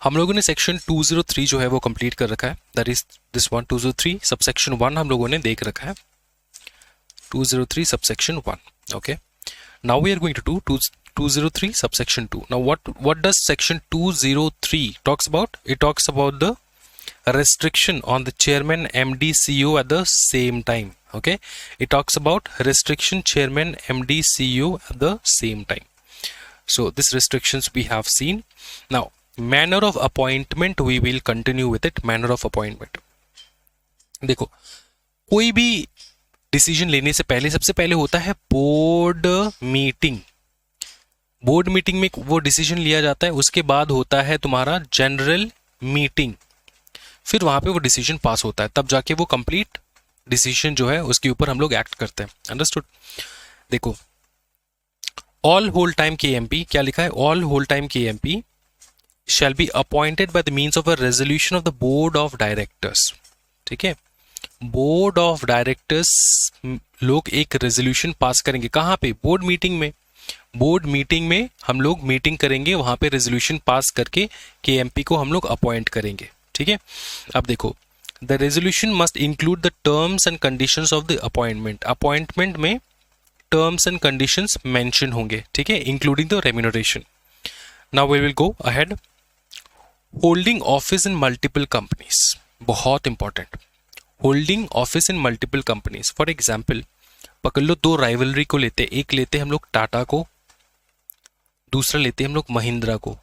हम लोगों ने सेक्शन 203 जो है वो कंप्लीट कर रखा है, that is this one 203 subsection 1 हम लोगों ने देख रखा है, 203 subsection 1. Okay, now we are going to do 203 subsection 2. Now what does section 203 talks about? It talks about the restriction on the chairman, MD, CEO at the same time. Okay, it talks about restriction chairman, MD, CEO at the same time. So this restrictions we have seen. Now manner of appointment, we will continue with it. Manner of appointment, देखो कोई भी decision लेने से पहले सबसे पहले होता है बोर्ड मीटिंग. बोर्ड मीटिंग में वो डिसीजन लिया जाता है, उसके बाद होता है तुम्हारा जनरल मीटिंग, फिर वहां पे वो डिसीजन पास होता है, तब जाके वो कंप्लीट डिसीजन जो है उसके ऊपर हम लोग एक्ट करते हैं. अंडरस्टूड. देखो ऑल होल टाइम केएमपी, क्या लिखा है? All whole time KMP shall be appointed by the means of a resolution of the board of directors. ठीक है, बोर्ड ऑफ डायरेक्टर्स लोग एक रेजोल्यूशन पास करेंगे. कहां पे? बोर्ड मीटिंग में. बोर्ड मीटिंग में हम लोग मीटिंग करेंगे, वहां पे रेजोल्यूशन पास करके केएमपी को हम लोग अपॉइंट करेंगे. ठीक है, अब देखो the resolution must include the terms and conditions of the appointment. Appointment में टर्म्स एंड कंडीशंस मेंशन होंगे. ठीक है, including the remuneration. Now we will go ahead. Holding office in multiple companies, बहुत important. Holding office in multiple companies, for example पकड़ लो, दो rivalry को लेते, एक लेते हम लोग टाटा को, दूसरा लेते हम लोग महिंद्रा को.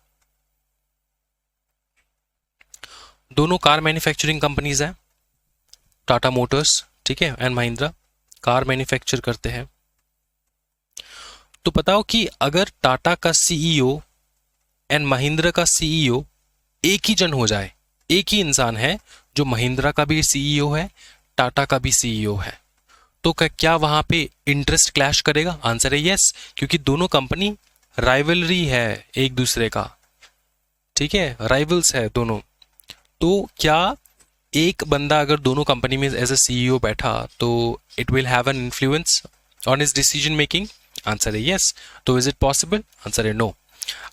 दोनों कार मैन्युफैक्चरिंग कंपनीज हैं, टाटा मोटर्स, ठीक है, एंड महिंद्रा कार मैन्युफैक्चर करते हैं. तो बताओ कि अगर टाटा का सीईओ एंड महिंद्रा का सीईओ एक ही जन हो जाए, एक ही इंसान है जो महिंद्रा का भी सीईओ है, टाटा का भी सीईओ है, तो क्या वहां पे इंटरेस्ट क्लैश करेगा? आंसर है यस, क्योंकि दोनों कंपनी राइवलरी है एक दूसरे का. ठीक है, राइवल्स है दोनों. तो क्या एक बंदा अगर दोनों कंपनी में एज अ सीईओ बैठा तो it will have an influence on his decision making? Answer है यस. तो इज इट पॉसिबल? आंसर है नो.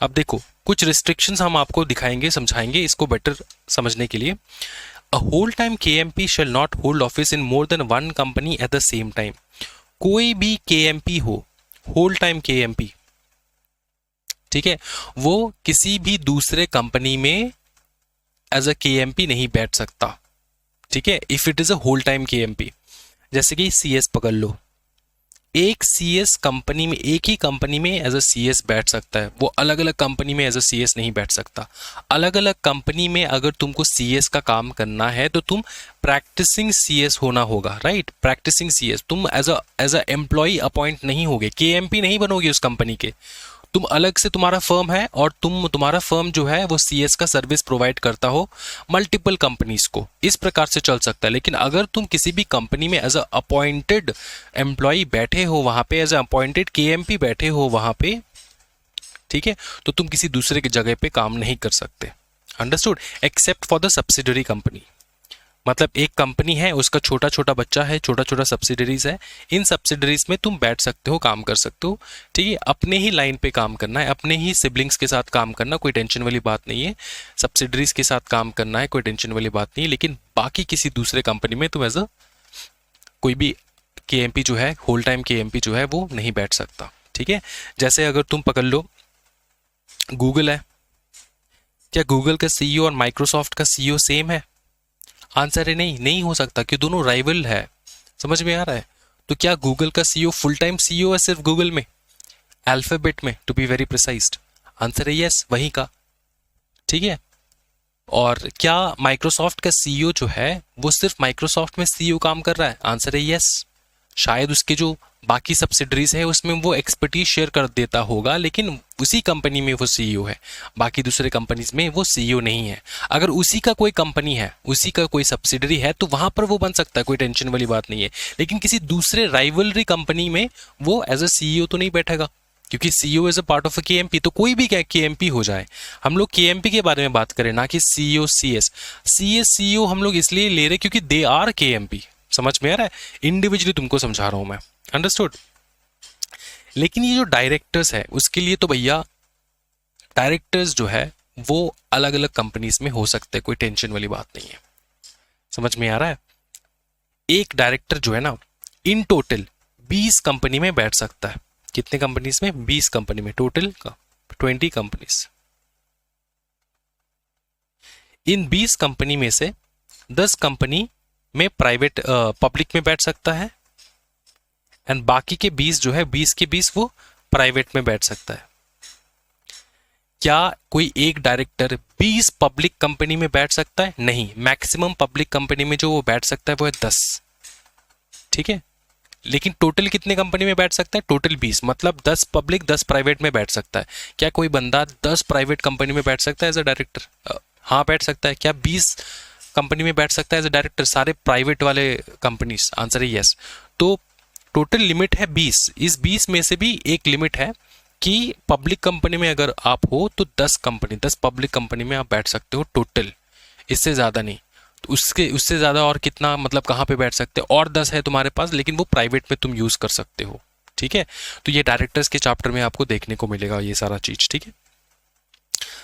अब देखो कुछ रिस्ट्रिक्शंस हम आपको दिखाएंगे, समझाएंगे इसको बेटर समझने के लिए. A whole time KMP shall not hold office in more than one company at the same time. कोई भी KMP हो, होल टाइम KMP, ठीक है, वो किसी भी दूसरे कंपनी में एज अ KMP नहीं बैठ सकता. ठीक है, if it is a whole time KMP. जैसे कि CS पकड़ लो, एक CS कंपनी में, एक ही कंपनी में एज अ CS बैठ सकता है, वो अलग अलग कंपनी में एज अ CS नहीं बैठ सकता. अलग अलग कंपनी में अगर तुमको CS का काम करना है तो तुम प्रैक्टिसिंग CS होना होगा, राइट? Practising CS. तुम एज अ एम्प्लॉय अपॉइंट नहीं होगे, KMP नहीं बनोगे उस कंपनी के. तुम अलग से, तुम्हारा फर्म है और तुम्हारा फर्म जो है वो CS का सर्विस प्रोवाइड करता हो मल्टीपल कंपनीज को, इस प्रकार से चल सकता है. लेकिन अगर तुम किसी भी कंपनी में एज अ अपॉइंटेड एम्प्लॉय बैठे हो, वहां पे एज अ अपॉइंटेड KMP बैठे हो वहां पे, ठीक है, तो तुम किसी दूसरे की जगह पे काम नहीं कर सकते. Understood? Except for the subsidiary company. मतलब एक कंपनी है, उसका छोटा छोटा बच्चा है, छोटा छोटा सब्सिडरीज है, इन सब्सिडरीज में तुम बैठ सकते हो, काम कर सकते हो. ठीक है, अपने ही लाइन पे काम करना है, अपने ही सिबलिंग्स के साथ काम करना, कोई टेंशन वाली बात नहीं है. सब्सिडरीज के साथ काम करना है, कोई टेंशन वाली बात नहीं है. लेकिन बाकी किसी दूसरे कंपनी में तुम एज अ कोई भी KMP जो है, होल टाइम KMP जो है, वो नहीं बैठ सकता. ठीक है, जैसे अगर तुम पकड़ लो गूगल है, क्या गूगल का CEO और माइक्रोसॉफ्ट का CEO सेम है? आंसर है नहीं, नहीं हो सकता, कि दोनों राइवल है. समझ में आ रहा है? तो क्या गूगल का CEO फुल टाइम CEO है सिर्फ गूगल में, अल्फाबेट में to be very precise? Answer है यस, वहीं का. ठीक है, और क्या माइक्रोसॉफ्ट का CEO जो है वो सिर्फ माइक्रोसॉफ्ट में CEO काम कर रहा है? आंसर है यस. शायद उसके जो बाकी सब्सिडरीज है उसमें वो एक्सपर्टीज शेयर कर देता होगा, लेकिन उसी कंपनी में वो CEO है, बाकी दूसरे कंपनीज में वो CEO नहीं है. अगर उसी का कोई कंपनी है, उसी का कोई सब्सिडरी है, तो वहां पर वो बन सकता है, कोई टेंशन वाली बात नहीं है. लेकिन किसी दूसरे राइवलरी कंपनी में वो एज अ CEO तो नहीं बैठेगा, क्योंकि CEO is a part of a KMP. तो कोई भी क्या KMP हो जाए, हम लोग KMP के बारे में बात करें, ना कि CEO CS. CEO हम लोग इसलिए ले रहे क्योंकि दे आर KMP. समझ में आ रहा है? इंडिविजुअली तुमको समझा रहा हूं मैं. अंडरस्टूड? लेकिन ये जो डायरेक्टर्स है उसके लिए तो भैया डायरेक्टर्स जो है वो अलग अलग कंपनीज में हो सकते हैं, कोई टेंशन वाली बात नहीं है। समझ में आ रहा है? एक डायरेक्टर जो है ना, इन टोटल 20 कंपनी में बैठ सकता है। कितने कंपनीज में? 20 कंपनी में, टोटल 20 कंपनीज। इन 20 कंपनी में से 10 कंपनी में प्राइवेट पब्लिक में बैठ सकता है, एंड बाकी के 20 जो है 20 के 20 वो प्राइवेट में बैठ सकता है। क्या कोई एक डायरेक्टर 20 पब्लिक कंपनी में बैठ सकता है? नहीं, मैक्सिमम पब्लिक कंपनी में जो वो बैठ सकता है वो है 10। ठीक है, लेकिन टोटल कितने कंपनी में बैठ सकता है? टोटल 20, मतलब 10 पब्लिक 10 प्राइवेट में बैठ सकता है। क्या कोई बंदा 10 प्राइवेट कंपनी में बैठ सकता है एज अ डायरेक्टर? हाँ बैठ सकता है। क्या 20 कंपनी में बैठ सकता है एज अ डायरेक्टर, सारे प्राइवेट वाले कंपनीज? आंसर है यस। तो टोटल लिमिट है 20। इस 20 में से भी एक लिमिट है कि पब्लिक कंपनी में अगर आप हो तो 10 पब्लिक कंपनी में आप बैठ सकते हो टोटल, इससे ज़्यादा नहीं। तो उससे ज़्यादा और कितना, मतलब कहाँ पे बैठ सकते हो? और 10 है तुम्हारे पास, लेकिन वो प्राइवेट में तुम यूज़ कर सकते हो। ठीक है, तो ये डायरेक्टर्स के चैप्टर में आपको देखने को मिलेगा ये सारा चीज़। ठीक है,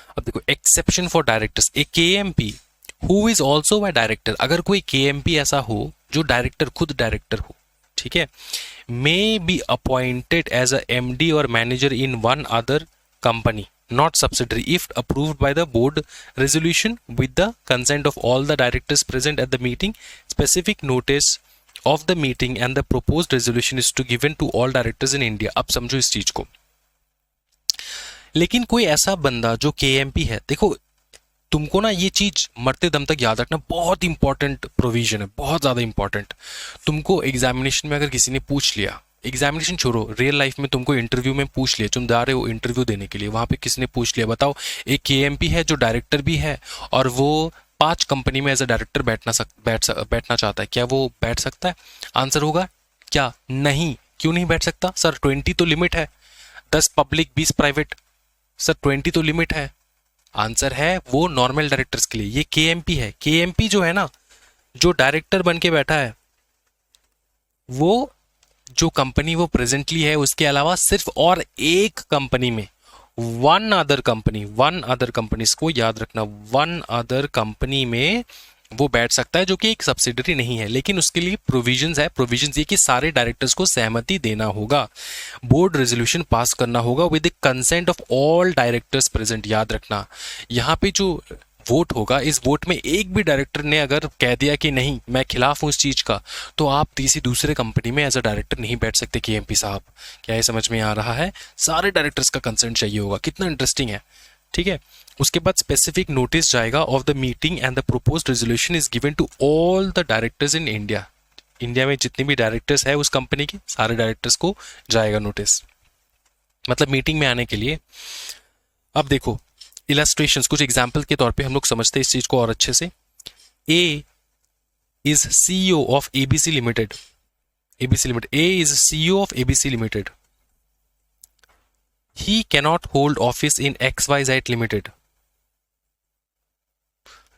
अब देखो exception for directors. A KMP who is also a director, अगर कोई केएमपी ऐसा हो जो डायरेक्टर, खुद डायरेक्टर हो, ठीक है, may be appointed as a MD or manager in one other company, not subsidiary, if approved by the board resolution with the consent of all the directors present at the meeting. Specific notice of the meeting and the proposed resolution is to given to all directors in India. अब समझो इस चीज को। लेकिन कोई ऐसा बंदा जो KMP है, देखो तुमको ना ये चीज मरते दम तक याद रखना, बहुत इंपॉर्टेंट प्रोविजन है, बहुत ज्यादा इंपॉर्टेंट। तुमको एग्जामिनेशन में अगर किसी ने पूछ लिया, एग्जामिनेशन छोड़ो, रियल लाइफ में तुमको इंटरव्यू में पूछ लिया, तुम जा रहे हो इंटरव्यू देने के लिए, वहां पे किसी ने पूछ लिया, बताओ एक KMP है जो डायरेक्टर भी है और वो 5 कंपनी में एज अ डायरेक्टर बैठना चाहता है, क्या वो बैठ सकता है? आंसर होगा क्या? नहीं। क्यों नहीं बैठ सकता? सर 20 तो लिमिट है, 10 पब्लिक 20 प्राइवेट, सर 20 तो लिमिट है। आंसर है वो नॉर्मल डायरेक्टर्स के लिए। ये KMP है। KMP जो है ना, जो डायरेक्टर बन के बैठा है, वो जो कंपनी वो प्रेजेंटली है उसके अलावा सिर्फ और एक कंपनी में, वन अदर कंपनी, इसको याद रखना, वन अदर कंपनी में वो बैठ सकता है जो कि एक सब्सिडरी नहीं है। लेकिन उसके लिए प्रोविजंस है। प्रोविजंस ये कि सारे डायरेक्टर्स को सहमति देना होगा, बोर्ड रेजोल्यूशन पास करना होगा with the consent of all directors present. याद रखना, यहाँ पे जो वोट होगा, इस वोट में एक भी डायरेक्टर ने अगर कह दिया कि नहीं मैं खिलाफ हूं इस चीज का, तो आप किसी दूसरे कंपनी में एज अ डायरेक्टर नहीं बैठ सकते। KMP साहब, क्या ये समझ में आ रहा है? सारे डायरेक्टर्स का कंसेंट चाहिए होगा। कितना इंटरेस्टिंग है। ठीक है, उसके बाद स्पेसिफिक नोटिस जाएगा of the meeting and the proposed resolution is given to all the directors in India. India में जितने भी डायरेक्टर्स है उस कंपनी के, सारे डायरेक्टर्स को जाएगा नोटिस, मतलब मीटिंग में आने के लिए। अब देखो इलस्ट्रेशंस, कुछ एग्जाम्पल के तौर पे हम लोग समझते हैं इस चीज को और अच्छे से। A is CEO of ABC limited. A is CEO of ABC limited. He cannot hold office in XYZ Limited,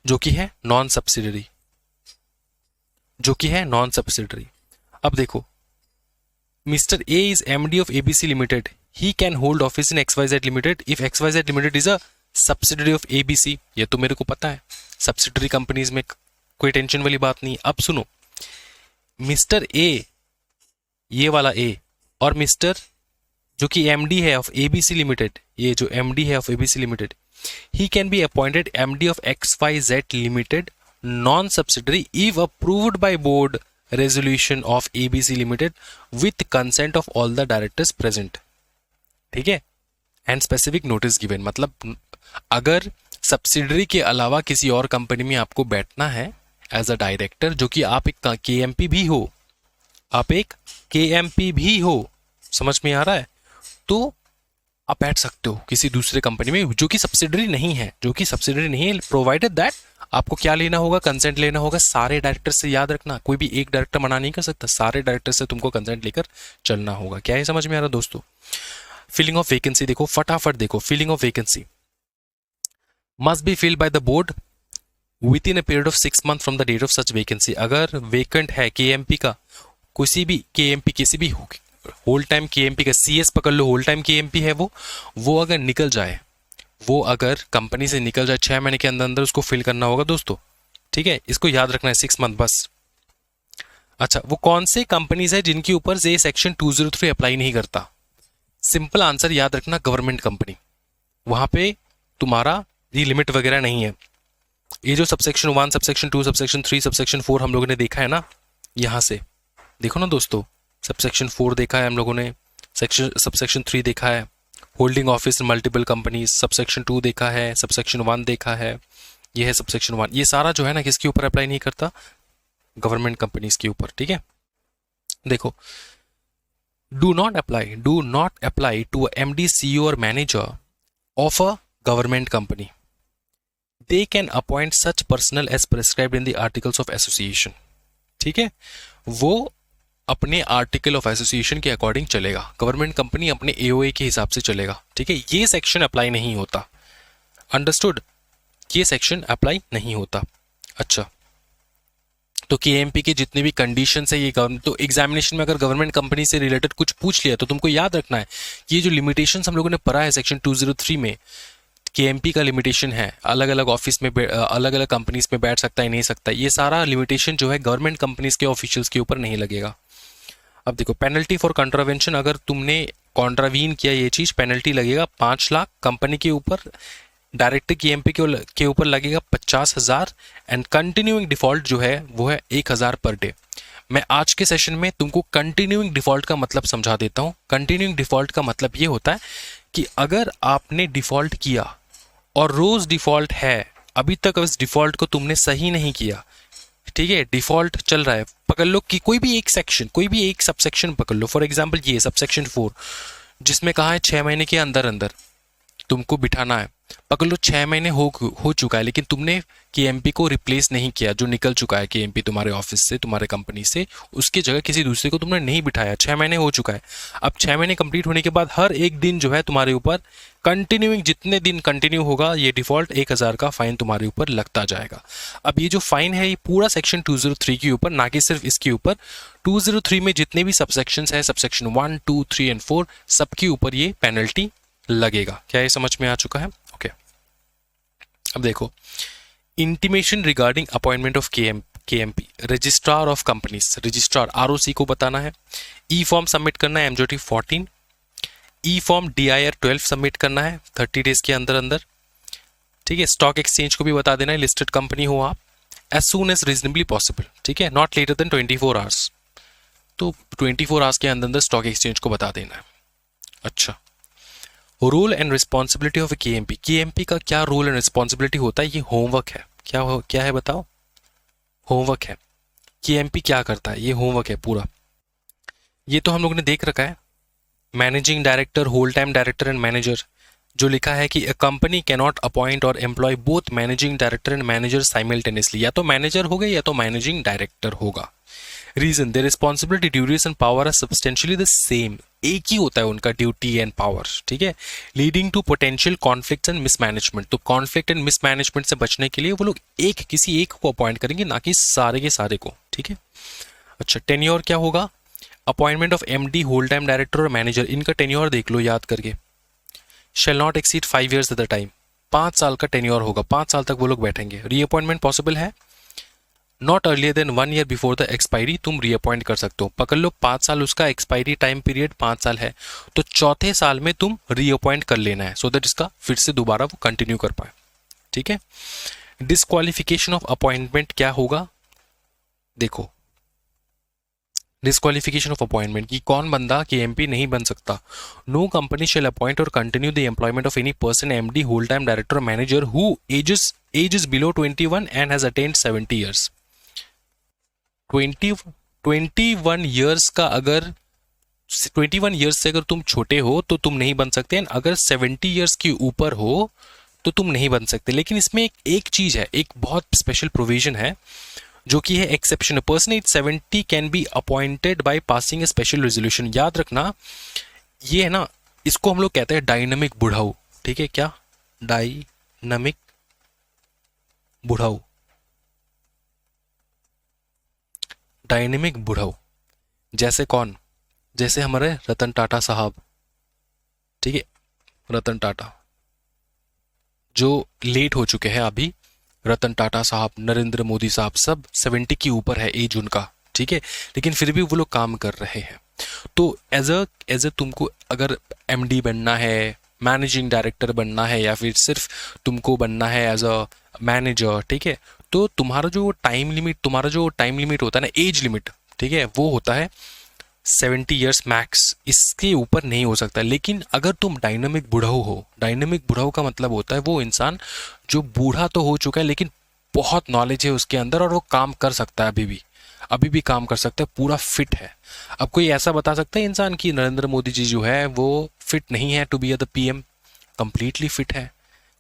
जो कि है नॉन सब्सिडरी, अब देखो mister A is MD of ABC limited, he can hold office in XYZ limited if XYZ limited is a subsidiary of ABC। ये तो मेरे को पता है, सब्सिडरी कंपनीज में कोई टेंशन वाली बात नहीं। अब सुनो, मिस्टर ए, ये वाला ए, और मिस्टर जो कि MD है ऑफ ABC लिमिटेड, ये जो MD है of ABC limited, he can be appointed MD of XYZ limited non subsidiary if approved by board resolution of ABC limited with consent of all the directors present. ठीक है, and specific notice given, मतलब अगर subsidiary के अलावा किसी और company में आपको बैठना है एज अ डायरेक्टर, जो कि आप एक KMP भी हो, समझ में आ रहा है, तो आप बैठ सकते हो किसी दूसरे कंपनी में जो कि सब्सिडरी नहीं है, प्रोवाइडेड दैट आपको क्या लेना होगा? कंसेंट लेना होगा सारे डायरेक्टर से। याद रखना, कोई भी एक डायरेक्टर मना नहीं कर सकता, सारे डायरेक्टर से तुमको कंसेंट लेकर चलना होगा। क्या ये समझ में आ रहा दोस्तों? फिलिंग ऑफ वैकेंसी देखो, फटाफट देखो। Filling of vacancy must be filled by the board within a period of 6 months from the date of such vacancy. अगर वेकेंट है KMP का, किसी भी KMP, किसी भी होल टाइम KMP का, CS पकड़ लो, होल टाइम KMP है वो अगर निकल जाए वो अगर कंपनी से निकल जाए 6 महीने के अंदर अंदर उसको फिल करना होगा दोस्तों, ठीक है, इसको याद रखना है, 6 मंथ बस। अच्छा, वो कौन से कंपनीज है जिनके ऊपर ये सेक्शन 203 अप्लाई नहीं करता? सिंपल आंसर याद रखना, गवर्नमेंट कंपनी। वहां पे तुम्हारा ये लिमिट वगैरह नहीं है। ये जो सबसेक्शन 1, सबसेक्शन 2, सबसेक्शन 3, सबसेक्शन 4 हम लोगों ने देखा है ना, यहां से देखो ना दोस्तों, सबसेक्शन 4 देखा है हम लोगों ने, सबसेक्शन 3 देखा है, holding office multiple companies, subsection 2 देखा है, सबसेक्शन 1 देखा है, ये है सबसेक्शन 1। ये सारा जो है ना किसके ऊपर अप्लाई नहीं करता? गवर्नमेंट कंपनीज के ऊपर, ठीक है। देखो, do not apply to MD, CEO और manager of a government company. They can appoint such personnel as prescribed in the articles of association. ठीक है, वो अपने आर्टिकल ऑफ एसोसिएशन के अकॉर्डिंग चलेगा, गवर्नमेंट कंपनी अपने AOA के हिसाब से चलेगा, ठीक है। ये सेक्शन अप्लाई नहीं होता, अंडरस्टूड, ये सेक्शन अप्लाई नहीं होता। अच्छा, तो KMP के जितने भी कंडीशंस है ये तो एग्जामिनेशन में अगर गवर्नमेंट कंपनी से रिलेटेड कुछ पूछ लिया तो तुमको याद रखना है कि ये जो लिमिटेशंस हम लोगों ने पढ़ा है सेक्शन 203 में, KMP का लिमिटेशन है, अलग अलग ऑफिस में अलग अलग कंपनीज में बैठ सकता है, नहीं सकता, ये सारा लिमिटेशन जो है गवर्नमेंट कंपनीज के ऑफिशियल्स के ऊपर नहीं लगेगा। अब देखो, पेनल्टी फॉर कॉन्ट्रावेंशन, अगर तुमने कॉन्ट्रावीन किया ये चीज, पेनल्टी लगेगा 5 लाख कंपनी के ऊपर, डायरेक्टर KMP के ऊपर लगेगा 50,000 एंड कंटिन्यूइंग डिफॉल्ट जो है वो है 1,000 पर डे। मैं आज के सेशन में तुमको कंटिन्यूइंग डिफॉल्ट का मतलब समझा देता हूं। कंटिन्यूइंग डिफॉल्ट का मतलब ये होता है कि अगर आपने डिफॉल्ट किया और रोज डिफॉल्ट है, अभी तक उस डिफॉल्ट को तुमने सही नहीं किया, ठीक है, डिफॉल्ट चल रहा है, पकड़ लो कि कोई भी एक सेक्शन, कोई भी एक सबसेक्शन पकड़ लो, फॉर एग्जांपल ये सबसेक्शन 4 जिसमें कहा है 6 महीने के अंदर अंदर तुमको बिठाना है, पकड़ लो 6 महीने हो चुका है, लेकिन तुमने KMP को रिप्लेस नहीं किया, जो निकल चुका है KMP तुम्हारे ऑफिस से, तुम्हारे कंपनी से, उसकी जगह किसी दूसरे को तुमने नहीं बिठाया, 6 महीने हो चुका है। अब 6 महीने कंप्लीट होने के बाद हर एक दिन जो है तुम्हारे ऊपर कंटिन्यूइंग, जितने दिन कंटिन्यू होगा ये डिफॉल्ट 1,000 का फाइन तुम्हारे ऊपर लगता जाएगा। अब ये जो फाइन है ये पूरा सेक्शन 203 के ऊपर, ना कि सिर्फ इसके ऊपर, 203 में जितने भी सबसेक्शंस है, सबसेक्शन 1, 2, 3 एंड 4, सबके ऊपर ये पेनल्टी लगेगा। क्या ये समझ में आ चुका है? ओके, अब देखो, intimation regarding appointment of KMP, registrar of companies, registrar ROC को बताना है, ई फॉर्म सबमिट करना है MJT 14, ई फॉर्म DIR 12 सबमिट करना है 30 डेज के अंदर अंदर, ठीक है। स्टॉक एक्सचेंज को भी बता देना है, लिस्टेड कंपनी हो आप, as soon as reasonably possible, ठीक है, नॉट लेटर देन 24 आवर्स, तो 24 आवर्स के अंदर अंदर स्टॉक एक्सचेंज को बता देना है। अच्छा, role and responsibility of KMP का क्या रोल एंड रिस्पॉन्सिबिलिटी होता है? ये होमवर्क है। क्या है बताओ? होमवर्क है। KMP क्या करता है, ये होमवर्क है पूरा। ये तो हम लोगों ने देख रखा है, managing director, whole time director and manager, जो लिखा है कि a company can not appoint और employ both managing director and manager simultaneously, या तो मैनेजर होगा या तो मैनेजिंग डायरेक्टर होगा। Reason, the responsibility, duties and power are substantially the same, एक ही होता है उनका ड्यूटी एंड पावर, ठीक है, leading to potential conflict and mismanagement. तो कॉन्फ्लिक्ट एंड मिसमैनेजमेंट से बचने के लिए वो लोग किसी एक को अपॉइंट करेंगे, ना कि सारे के सारे को, ठीक है। अच्छा, टेन्योर क्या होगा? Appointment of MD, whole time director और मैनेजर, इनका टेन्योर देख लो याद करके, shall not exceed 5 years at the time, 5 साल का टेन्योर होगा, 5 साल तक वो लोग बैठेंगे। रीअपॉइंटमेंट पॉसिबल है, not earlier than 1 year before the expiry तुम रीअपॉइंट कर सकते हो। पकड़ लो 5 साल उसका एक्सपायरी टाइम पीरियड 5 साल है, तो चौथे साल में तुम रीअपॉइंट कर लेना है, सो दैट इसका फिर से दोबारा वो कंटिन्यू कर पाए, ठीक है। डिस्क्वालिफिकेशन ऑफ अपॉइंटमेंट क्या होगा? देखो, डिस्क्वालिफिकेशन ऑफ अपॉइंटमेंट की कौन बंदा KMP नहीं बन सकता। नो कंपनी शेल अपॉइंट और continue the employment of any person MD, whole time director, manager who is below 21 and has attained 70 years। 21 years का अगर 21 ईयर्स से अगर तुम छोटे हो तो तुम नहीं बन सकते, अगर 70 ईयर्स के ऊपर हो तो तुम नहीं बन सकते। लेकिन इसमें एक चीज है, एक बहुत स्पेशल प्रोविजन है जो कि है exception, person as 70 can be appointed by passing a special resolution. याद रखना, ये है ना, इसको हम लोग कहते हैं डायनामिक बुढ़ाऊ, ठीक है, क्या डायनामिक बुढ़ाऊ, डायनेमिक बुढ़ाऊ। जैसे कौन? जैसे हमारे रतन टाटा साहब, ठीक है, रतन टाटा, जो लेट हो चुके हैं अभी, रतन टाटा साहब, नरेंद्र मोदी साहब, सब 70 के ऊपर है एज उनका, ठीक है, लेकिन फिर भी वो लोग काम कर रहे हैं। तो एज अ तुमको अगर एमडी बनना है, मैनेजिंग डायरेक्टर बनना है, या फिर सिर्फ तुमको बनना है एज अ मैनेजर, ठीक है, तो तुम्हारा जो टाइम लिमिट होता है ना, एज लिमिट, ठीक है, वो होता है 70 ईयर्स मैक्स, इसके ऊपर नहीं हो सकता। लेकिन अगर तुम डायनेमिक बुढ़ऊ हो, डायनेमिक बुढ़ऊ का मतलब होता है वो इंसान जो बूढ़ा तो हो चुका है लेकिन बहुत नॉलेज है उसके अंदर और वो काम कर सकता है, अभी भी काम कर सकता है, पूरा फिट है। अब कोई ऐसा बता सकता है इंसान कि नरेंद्र मोदी जी जो है वो फिट नहीं है to be the PM? Completely fit है।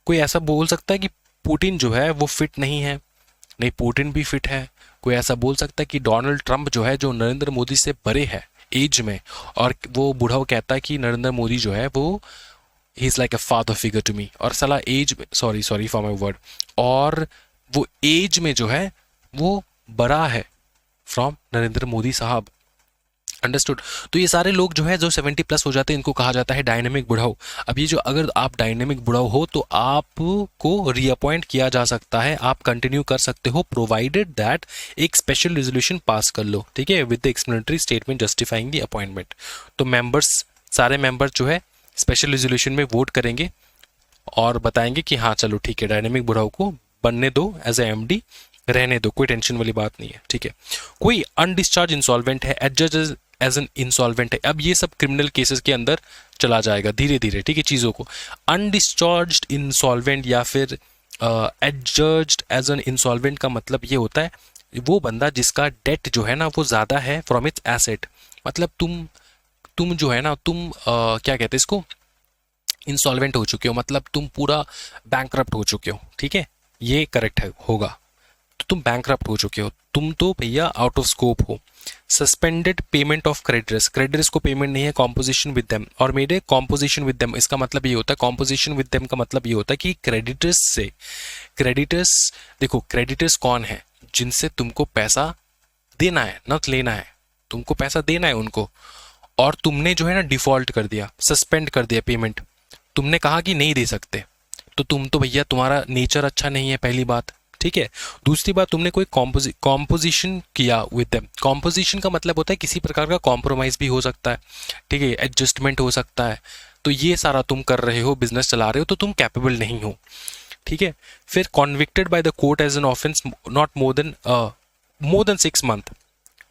कोई ऐसा बोल सकता है कि पुतिन जो है वो फिट नहीं है? नहीं, पुतिन भी फिट है। कोई ऐसा बोल सकता है कि डोनाल्ड ट्रंप जो है, जो नरेंद्र मोदी से बड़े है एज में, और वो बूढ़ा कहता है कि नरेंद्र मोदी जो है वो ही is like a father figure to me, और साला एज में, सॉरी फॉर माई वर्ड, और वो एज में जो है वो बड़ा है फ्रॉम नरेंद्र मोदी साहब। अंडरस्टूड? तो ये सारे लोग जो है जो 70 प्लस हो जाते हैं, इनको कहा जाता है डायनेमिक बुढ़ाऊ। अब ये जो, अगर आप डायनेमिक बुढ़ाऊ हो तो आपको रीअपॉइंट किया जा सकता है, आप कंटिन्यू कर सकते हो, प्रोवाइडेड दैट एक स्पेशल रेजोल्यूशन पास कर लो, ठीक है, with the explanatory statement justifying the appointment. तो मेंबर्स, सारे मेंबर जो है स्पेशल रेजोल्यूशन में वोट करेंगे और बताएंगे कि हाँ चलो ठीक है, डायनेमिक बुढ़ाऊ को बनने दो एज ए एमडी, रहने दो, कोई टेंशन वाली बात नहीं है, ठीक है। कोई अनडिस्चार्ज इंसॉल्वेंट है, एडजस्ट एज एन इंसॉल्वेंट है। अब ये सब क्रिमिनल केसेस के अंदर चला जाएगा धीरे धीरे, ठीक है, चीज़ों को। अनडिस्चार्ज्ड इंसॉल्वेंट या फिर एडजर्ज्ड एज एन इंसॉल्वेंट का मतलब ये होता है वो बंदा जिसका डेट जो है ना वो ज़्यादा है फ्रॉम इट्स एसेट। मतलब तुम जो है ना, तुम क्या कहते हैं इसको, इंसॉल्वेंट हो चुके हो, मतलब तुम पूरा बैंकरप्ट हो चुके हो, ठीक है, ये करेक्ट है होगा। तो तुम बैंकरप्ट हो चुके हो, तुम तो भैया आउट ऑफ स्कोप हो। Suspended payment of creditors, creditors को पेमेंट नहीं है, कॉम्पोजिशन विद देम, और मेरे कॉम्पोजिशन विद देम, इसका मतलब ये होता है, कॉम्पोजिशन विद देम का मतलब ये होता है कि क्रेडिटर्स देखो, क्रेडिटर्स कौन है? जिनसे तुमको पैसा देना है, न लेना है, तुमको पैसा देना है उनको, और तुमने जो है ना डिफॉल्ट कर दिया, सस्पेंड कर दिया पेमेंट, तुमने कहा कि नहीं दे सकते, तो तुम तो भैया, तुम्हारा नेचर अच्छा नहीं है, पहली बात, ठीक है। दूसरी बात, तुमने कोई कॉम्पोजिशन किया विद देम। कॉम्पोजिशन का मतलब होता है किसी प्रकार का कॉम्प्रोमाइज भी हो सकता है, ठीक है, एडजस्टमेंट हो सकता है। तो ये सारा तुम कर रहे हो, बिजनेस चला रहे हो, तो तुम कैपेबल नहीं हो, ठीक है। फिर convicted by the court as an offence not more than 6 month,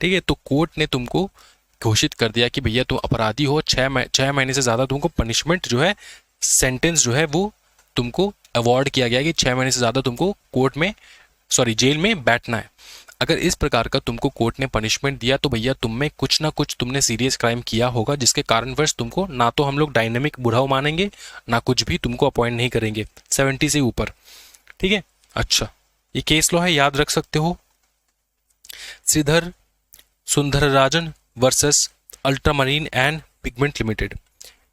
ठीक है। तो कोर्ट ने तुमको घोषित कर दिया कि भैया तुम अपराधी हो, 6 महीने से ज़्यादा तुमको पनिशमेंट जो है, सेंटेंस जो है वो तुमको अवॉर्ड किया गया कि 6 महीने से ज़्यादा तुमको जेल में बैठना है। अगर इस प्रकार का तुमको कोर्ट ने पनिशमेंट दिया तो भैया तुम में कुछ ना कुछ तुमने सीरियस क्राइम किया होगा, जिसके कारणवश तुमको ना तो हम लोग डायनेमिक बुढ़ाऊ मानेंगे, ना कुछ भी, तुमको अपॉइंट नहीं करेंगे 70 से ऊपर, ठीक है। अच्छा, ये केस लॉ है, याद रख सकते हो। Sridhar Sundararajan versus Ultramarine and pigment limited.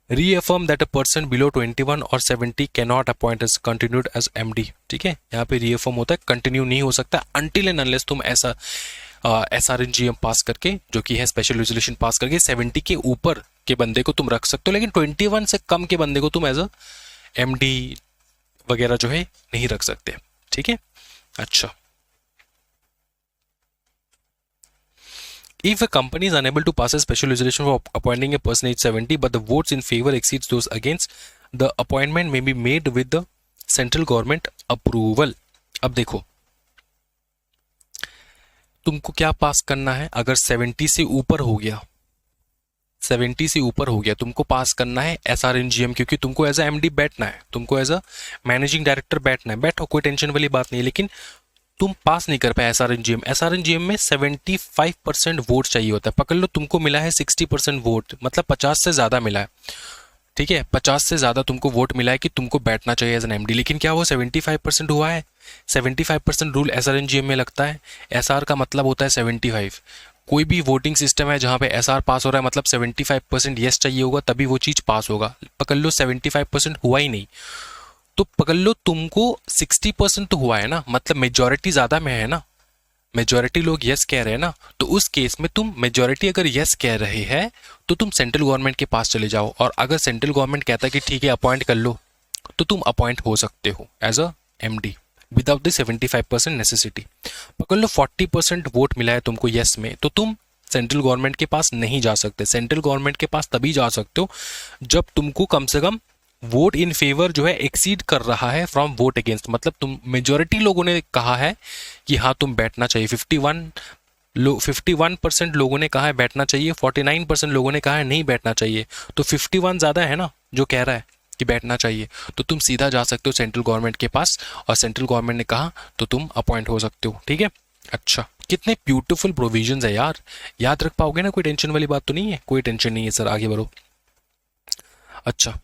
Reaffirm that a person below 21 और 70 cannot appoint as continued as MD, ठीक है। यहाँ पे reaffirm होता है, कंटिन्यू नहीं हो सकता until and unless तुम ऐसा SRNGM पास करके, जो कि है स्पेशल रेजोल्यूशन पास करके, 70 के ऊपर के बंदे को तुम रख सकते हो, लेकिन 21 से कम के बंदे को तुम एज अ MD वगैरह जो है नहीं रख सकते, ठीक है। अच्छा, if a company is unable to pass a special resolution for appointing a person age 70 but the votes in favor exceeds those against, the appointment may be made with the central government approval। अब देखो, तुमको क्या पास करना है? अगर 70 से ऊपर हो गया, 70 से ऊपर हो गया, तुमको पास करना है SRNGM, क्योंकि तुमको एज अ MD बैठना है, तुमको एज अ मैनेजिंग डायरेक्टर बैठना है। बैठो, कोई टेंशन वाली बात नहीं है, लेकिन तुम पास नहीं कर पाए SRNGM में 75% वोट चाहिए होता है। पकड़ लो, तुमको मिला है 60% वोट, मतलब 50 से ज़्यादा मिला है, ठीक है, 50 से ज़्यादा तुमको वोट मिला है कि तुमको बैठना चाहिए एज एन MD, लेकिन क्या वो 75% हुआ है? 75% रूल SRNGM में लगता है। SR का मतलब होता है 75। कोई भी वोटिंग सिस्टम है जहाँ पे SR पास हो रहा है, मतलब 75% येस चाहिए होगा, तभी वो चीज़ पास होगा। पकड़ लो 75% हुआ ही नहीं, तो पकड़ लो तुमको 60% तो हुआ है ना, मतलब मेजॉरिटी ज्यादा में है ना, मेजॉरिटी लोग यस कह रहे हैं ना। तो उस केस में तुम, मेजॉरिटी अगर यस कह रहे हैं तो तुम सेंट्रल गवर्नमेंट के पास चले जाओ, और अगर सेंट्रल गवर्नमेंट कहता है कि ठीक है अपॉइंट कर लो, तो तुम अपॉइंट हो सकते हो as a MD without the 75% necessity. पकड़ लो 40% वोट मिला है तुमको यस में, तो तुम सेंट्रल गवर्नमेंट के पास नहीं जा सकते। सेंट्रल गवर्नमेंट के पास तभी जा सकते हो जब तुमको कम से कम वोट इन फेवर जो है एक्सीड कर रहा है फ्रॉम वोट अगेंस्ट, मतलब तुम मेजोरिटी लोगों ने कहा है कि हाँ तुम बैठना चाहिए। 51% लोगों ने कहा है बैठना चाहिए, 49% लोगों ने कहा है नहीं बैठना चाहिए, तो 51 ज़्यादा है ना जो कह रहा है कि बैठना चाहिए। तो तुम सीधा जा सकते हो सेंट्रल गवर्नमेंट के पास और सेंट्रल गवर्नमेंट ने कहा तो तुम अपॉइंट हो सकते हो। ठीक है, अच्छा कितने ब्यूटीफुल प्रोविजंस है यार, याद रख पाओगे ना, कोई टेंशन वाली बात तो नहीं है? कोई टेंशन नहीं है सर, आगे बढ़ो। अच्छा,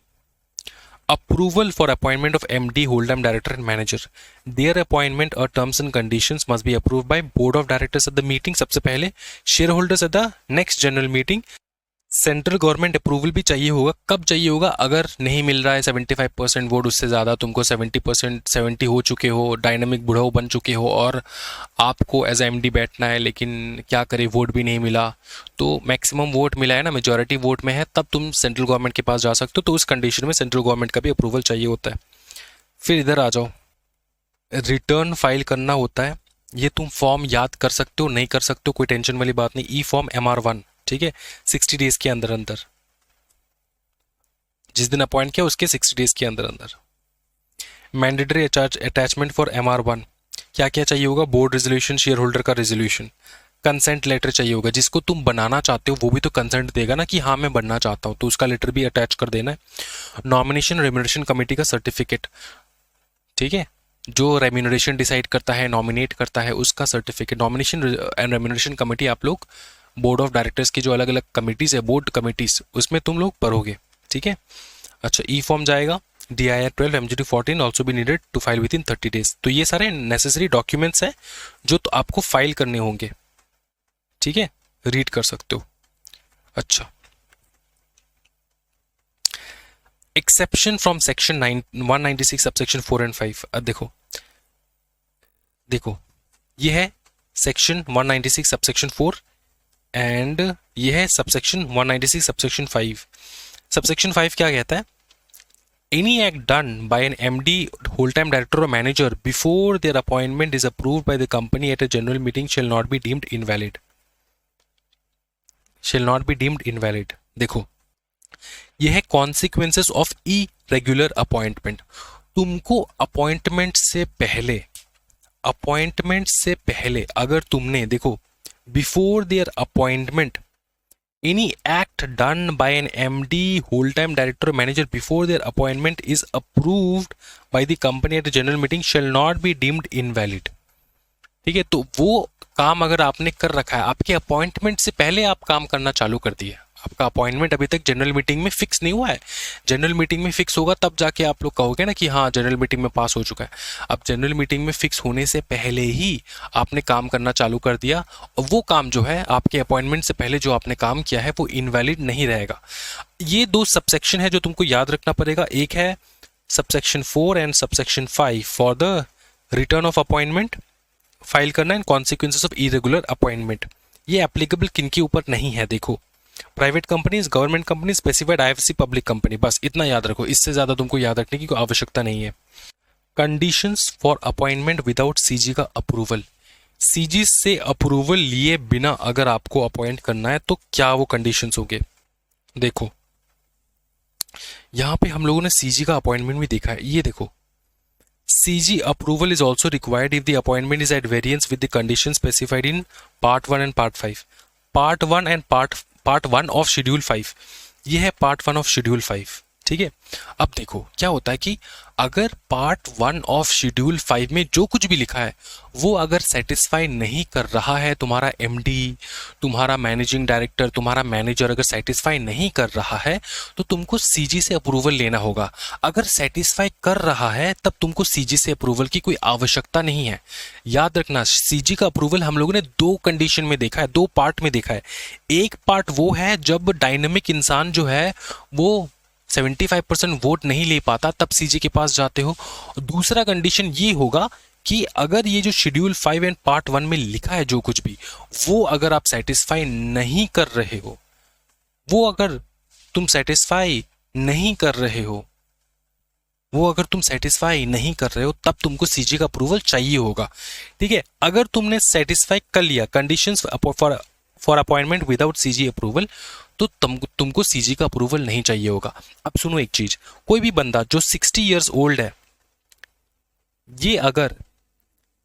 approval for appointment of MD, whole-time director and manager. Their appointment or terms and conditions must be approved by board of directors at the meeting. सबसे पहले shareholders at the next general meeting. Central government approval भी चाहिए होगा। कब चाहिए होगा? अगर नहीं मिल रहा है 75% वोट, उससे ज़्यादा तुमको 70% 70 हो चुके हो, डायनामिक बुढ़ाओ बन चुके हो और आपको एज एमडी बैठना है, लेकिन क्या करे वोट भी नहीं मिला, तो मैक्सिमम वोट मिला है ना, मेजॉरिटी वोट में है, तब तुम सेंट्रल गवर्नमेंट के पास जा सकते हो। तो उस कंडीशन में सेंट्रल गवर्नमेंट का भी अप्रूवल चाहिए होता है। फिर इधर आ जाओ, रिटर्न फाइल करना होता है। ये तुम फॉर्म याद कर सकते हो, नहीं कर सकते हो कोई टेंशन वाली बात नहीं। ई फॉर्म MR1, ठीक है, 60 डेज के अंदर अंदर, जिस दिन अपॉइंट किया उसके 60 डेज के अंदर अंदर। मैंडेटरी अटैचमेंट फॉर MR1, क्या क्या चाहिए होगा? बोर्ड रेजोल्यूशन, शेयर होल्डर का रेजोल्यूशन, कंसेंट लेटर चाहिए होगा। जिसको तुम बनाना चाहते हो वो भी तो कंसेंट देगा ना कि हाँ मैं बनना चाहता हूँ, तो उसका लेटर भी अटैच कर देना है। नॉमिनेशन रेम्यूनरेशन कमेटी का सर्टिफिकेट, ठीक है, जो रेम्यूनरेशन डिसाइड करता है, नॉमिनेट करता है, उसका certificate. Nomination and remuneration committee आप लोग बोर्ड ऑफ डायरेक्टर्स की जो अलग अलग कमिटीज है, बोर्ड कमिटीज, उसमें तुम लोग पढ़ोगे। ठीक है, अच्छा ई फॉर्म जाएगा। DIR 12 MGT 14 ऑल्सो भी needed to file within 30 days. तो ये सारे नेसेसरी डॉक्यूमेंट्स हैं जो तो आपको फाइल करने होंगे। ठीक है, रीड कर सकते हो। अच्छा, exception from section 196 subsection 4 and 5। अब देखो देखो, ये है सेक्शन 196 सबसेक्शन 4 एंड ये है सबसेक्शन 196 सबसेक्शन 5। सबसेक्शन 5 क्या कहता है? Any act done by an MD, whole-time director or manager before their appointment is approved by the company at a general meeting shall not be deemed invalid. Shall not be deemed invalid. देखो, यह है consequences of irregular appointment. तुमको appointment से पहले अगर तुमने, देखो, before their appointment, any act done by an MD, whole-time director or manager before their appointment is approved by the company at a general meeting shall not be deemed invalid. ठीक है, तो वो काम अगर आपने कर रखा है, आपके अपॉइंटमेंट से पहले आप काम करना चालू कर दिया, आपका अपॉइंटमेंट अभी तक जनरल मीटिंग में फिक्स नहीं हुआ है, जनरल मीटिंग में फिक्स होगा तब जाके आप लोग कहोगे ना कि हाँ जनरल मीटिंग में पास हो चुका है। अब जनरल मीटिंग में फिक्स होने से पहले ही आपने काम करना चालू कर दिया और वो काम जो है आपके अपॉइंटमेंट से पहले जो आपने काम किया है वो इनवैलिड नहीं रहेगा। ये दो सबसेक्शन है जो तुमको याद रखना पड़ेगा। एक है subsection 4 and subsection 5 for the return of appointment file करना and consequences of irregular appointment. ये एप्लीकेबल किन के ऊपर नहीं है? देखो, private companies, government company, specified IFSC, public company, बस इतना याद रखो, इससे ज्यादा तुमको याद रखने की कोई आवश्यकता नहीं है। Conditions for appointment without CG का अप्रूवल। CG से अप्रूवल लिए बिना अगर आपको अपॉइंट करना है तो क्या वो कंडीशंस होंगे? देखो, यहां पे हम लोगों ने CG का अपॉइंटमेंट भी देखा है। ये देखो, CG approval is also required if the appointment is at variance with the conditions specified in Part 1 and Part 5. Part 1 and Part 1 of Schedule 5. ये है Part 1 of Schedule 5. ठीक है, अब देखो क्या होता है कि अगर Part 1 of Schedule 5 में जो कुछ भी लिखा है वो अगर सेटिस्फाई नहीं कर रहा है, तुम्हारा MD, तुम्हारा मैनेजिंग डायरेक्टर, तुम्हारा मैनेजर अगर सेटिस्फाई नहीं कर रहा है तो तुमको CG से अप्रूवल लेना होगा। अगर सेटिस्फाई कर रहा है तब तुमको CG से अप्रूवल की कोई आवश्यकता नहीं है। याद रखना, CG का अप्रूवल हम लोगों ने दो कंडीशन में देखा है, दो पार्ट में देखा है। एक पार्ट वो है जब डायनेमिक इंसान जो है वो 75% वोट नहीं ले पाता, तब CG के पास जाते हो। दूसरा कंडीशन ये होगा कि अगर ये जो शेड्यूल 5 एंड पार्ट 1 में लिखा है जो कुछ भी, वो अगर आप सेटिस्फाई नहीं कर रहे हो, वो अगर तुम सेटिस्फाई नहीं कर रहे हो वो अगर तुम सेटिस्फाई नहीं कर रहे हो तब तुमको सीजी का अप्रूवल चाहिए होगा। ठीक है, अगर तुमने सेटिस्फाई कर लिया conditions for appointment without CG approval, तो तुमको सीजी का अप्रूवल नहीं चाहिए होगा। अब सुनो एक चीज, कोई भी बंदा जो 60 ईयर्स ओल्ड है, ये अगर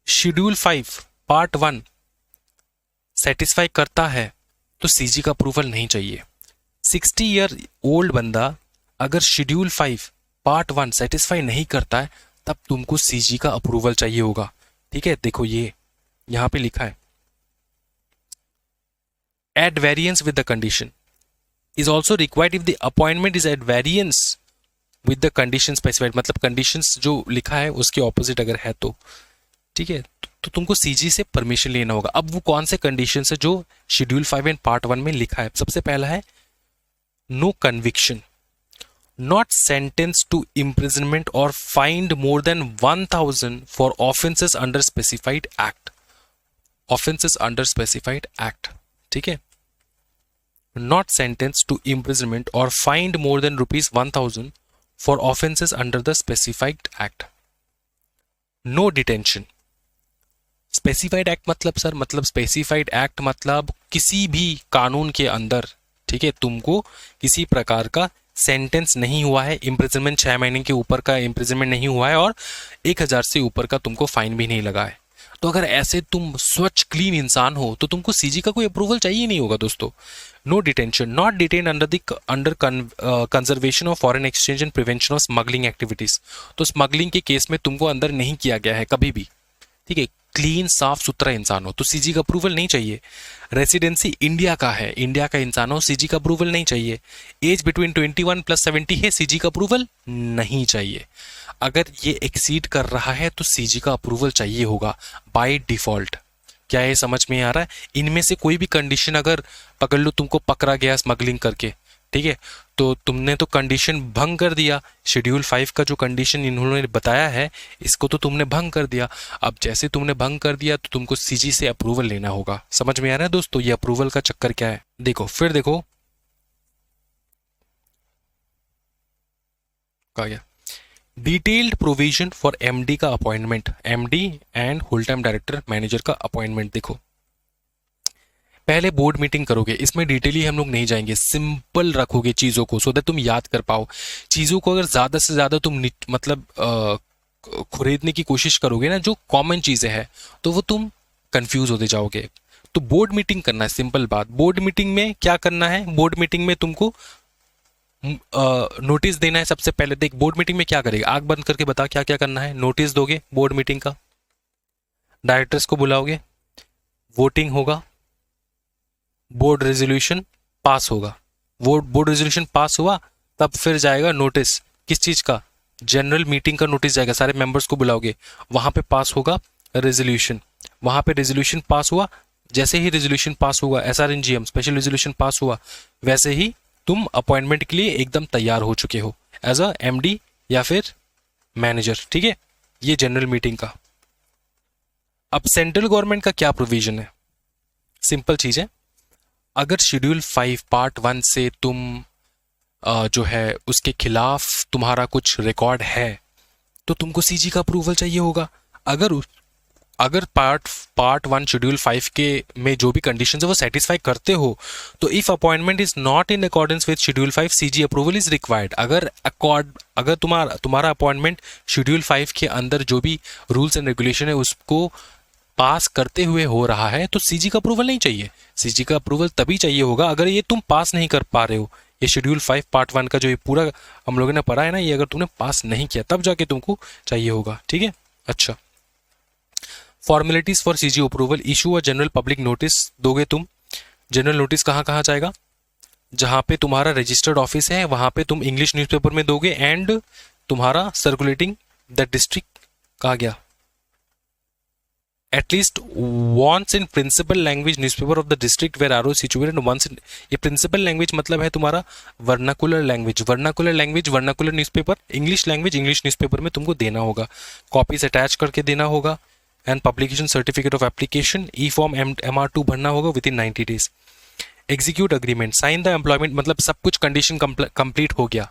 शेड्यूल 5 पार्ट 1 सेटिस्फाई करता है तो सीजी का अप्रूवल नहीं चाहिए। 60 ईयर ओल्ड बंदा अगर शेड्यूल 5 पार्ट 1 सेटिस्फाई नहीं करता है तब तुमको सीजी का अप्रूवल चाहिए होगा। ठीक है, देखो ये यहां पे लिखा है, at variance with the condition is also required if the appointment is at variance with the condition specified, मतलब कंडीशंस जो लिखा है उसके ऑपोजिट अगर है तो। ठीक है, तो तुमको सीजी से परमिशन लेना होगा। अब वो कौन से कंडीशन है जो शेड्यूल 5 एंड पार्ट 1 में लिखा है? सबसे पहला है no conviction, not sentenced to imprisonment or fined more than 1000 for offenses under specified act, offenses under specified act। ठीक है, not sentenced to imprisonment or fined more than rupees 1000 for offenses under the specified act। no detention, specified act मतलब sir, मतलब specified act मतलब किसी भी कानून के अंदर, ठीक है, तुमको किसी प्रकार का सेंटेंस नहीं हुआ है, इम्प्रिजनमेंट 6 महीने के ऊपर का इम्प्रिजनमेंट नहीं हुआ है और 1000 से ऊपर का तुमको फाइन भी नहीं लगा है। तो अगर ऐसे तुम स्वच्छ क्लीन इंसान हो तो तुमको सीजी का कोई अप्रूवल चाहिए नहीं होगा दोस्तों। No detention, not detain under conservation of foreign exchange and prevention of smuggling activities. तो स्मगलिंग के केस में तुमको अंदर नहीं किया गया है कभी भी। ठीक है, क्लीन साफ सुथरा इंसान हो तो सीजी का अप्रूवल नहीं चाहिए। रेसिडेंसी इंडिया का है, इंडिया का इंसान हो, सीजी का अप्रूवल नहीं चाहिए। एज बिटवीन 21 प्लस 70 है, सीजी का अप्रूवल नहीं चाहिए। अगर ये एक्सीड कर रहा है तो सीजी का अप्रूवल चाहिए होगा बाय डिफॉल्ट। क्या ये समझ में आ रहा है? इनमें से कोई भी कंडीशन अगर पकड़ लो, तुमको पकड़ा गया स्मगलिंग करके, ठीक है, तो तुमने तो कंडीशन भंग कर दिया। शेड्यूल 5 का जो कंडीशन इन्होंने बताया है इसको तो तुमने भंग कर दिया। अब जैसे तुमने भंग कर दिया तो तुमको सीजी से अप्रूवल लेना होगा। समझ में आ रहा है दोस्तों ये अप्रूवल का चक्कर क्या है? देखो फिर देखो कहा गया डिटेल्ड प्रोविजन फॉर एमडी का appointment, MD and whole time director manager का अपॉइंटमेंट। देखो पहले बोर्ड मीटिंग करोगे, इसमें डिटेली हम लोग नहीं जाएंगे, सिंपल रखोगे चीज़ों को सो दैट तुम याद कर पाओ। चीज़ों को अगर ज़्यादा से ज़्यादा तुम मतलब खरीदने की कोशिश करोगे ना, जो कॉमन चीज़ें हैं, तो वो तुम कंफ्यूज होते जाओगे। तो बोर्ड मीटिंग करना है, सिंपल बात। बोर्ड मीटिंग में क्या करना है? बोर्ड मीटिंग में तुमको नोटिस देना है। सबसे पहले देख, बोर्ड मीटिंग में क्या करेगा, आंख बंद करके बता क्या क्या करना है। नोटिस दोगे बोर्ड मीटिंग का, डायरेक्टर्स को बुलाओगे, वोटिंग होगा, बोर्ड रेजोल्यूशन पास होगा। बोर्ड रेजोल्यूशन पास हुआ तब फिर जाएगा नोटिस, किस चीज का? जनरल मीटिंग का नोटिस जाएगा, सारे मेंबर्स को बुलाओगे, वहां पे पास होगा रेजोल्यूशन। वहां पे रेजोल्यूशन पास हुआ, जैसे ही रेजोल्यूशन पास हुआ, एसआरएनजीएम स्पेशल रेजोल्यूशन पास हुआ, वैसे ही तुम अपॉइंटमेंट के लिए एकदम तैयार हो चुके हो एज अ एमडी या फिर मैनेजर। ठीक है, ये जनरल मीटिंग का। अब सेंट्रल गवर्नमेंट का क्या प्रोविजन है? सिंपल चीज है, अगर शेड्यूल 5 पार्ट 1 से तुम जो है उसके खिलाफ तुम्हारा कुछ रिकॉर्ड है तो तुमको सीजी का अप्रूवल चाहिए होगा। अगर पार्ट 1 शेड्यूल 5 के में जो भी कंडीशंस है वो सेटिस्फाई करते हो तो if appointment is not in accordance with schedule 5 CG approval is required. अगर तुम्हारा अपॉइंटमेंट शेड्यूल 5 के अंदर जो भी रूल्स एंड रेगुलेशन है उसको पास करते हुए हो रहा है तो सीजी का अप्रूवल नहीं चाहिए। सीजी का अप्रूवल तभी चाहिए होगा अगर ये तुम पास नहीं कर पा रहे हो। ये शेड्यूल 5 पार्ट 1 का जो ये पूरा हम लोगों ने पढ़ा है ना, ये अगर तुमने पास नहीं किया तब जाके तुमको चाहिए होगा। ठीक है, अच्छा। Formalities for CG approval, issue a general public notice दोगे तुम। जनरल नोटिस कहाँ कहाँ जाएगा? जहाँ पे तुम्हारा रजिस्टर्ड ऑफिस है वहाँ पे तुम इंग्लिश न्यूज़पेपर में दोगे एंड तुम्हारा सर्कुलेटिंग द डिस्ट्रिक्ट कहा गया at least once in principal language newspaper of the district where RO is situated and once in, ये principal language मतलब है तुम्हारा vernacular language vernacular newspaper, English language English newspaper में तुमको देना होगा, कॉपीज अटैच करके देना होगा and publication certificate of application e form MR2 भरना होगा within 90 days। Execute agreement, sign the employment, मतलब सब कुछ कंडीशन कंप्लीट हो गया,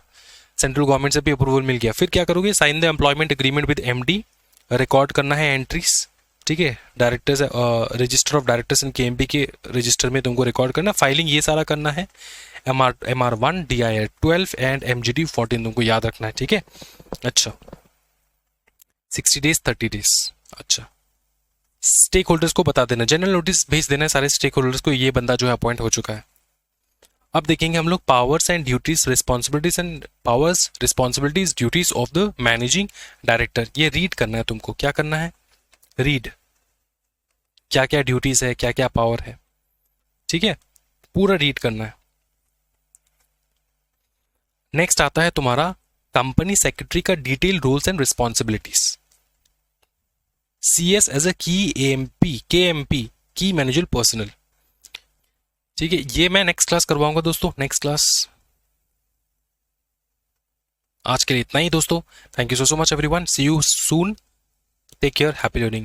सेंट्रल गवर्नमेंट से भी अप्रूवल मिल गया, फिर क्या करोगे, sign the employment agreement with MD, record करना है एंट्रीज, ठीक है, directors, register of directors in KMP के रजिस्टर में तुमको रिकॉर्ड करना, फाइलिंग ये सारा करना है, MR1 DIR 12 एंड MGD 14 तुमको याद रखना है, ठीक है। अच्छा 60 डेज 30 डेज। अच्छा स्टेक होल्डर्स को बता देना, जनरल नोटिस भेज देना है सारे स्टेक होल्डर्स को, ये बंदा जो है अपॉइंट हो चुका है। अब देखेंगे हम लोग powers and duties responsibilities and powers responsibilities duties of the managing director. ये रीड करना है तुमको, क्या करना है, रीड, क्या क्या ड्यूटीज है, क्या क्या पावर है, ठीक है, पूरा रीड करना है। नेक्स्ट आता है तुम्हारा कंपनी सेक्रेटरी का detail roles and responsibilities. CS as a KMP की मैनेजर पर्सनल, ठीक है, ये मैं नेक्स्ट क्लास करवाऊंगा दोस्तों, नेक्स्ट क्लास। आज के लिए इतना ही दोस्तों, thank you so much everyone, see you soon, take care, happy learning.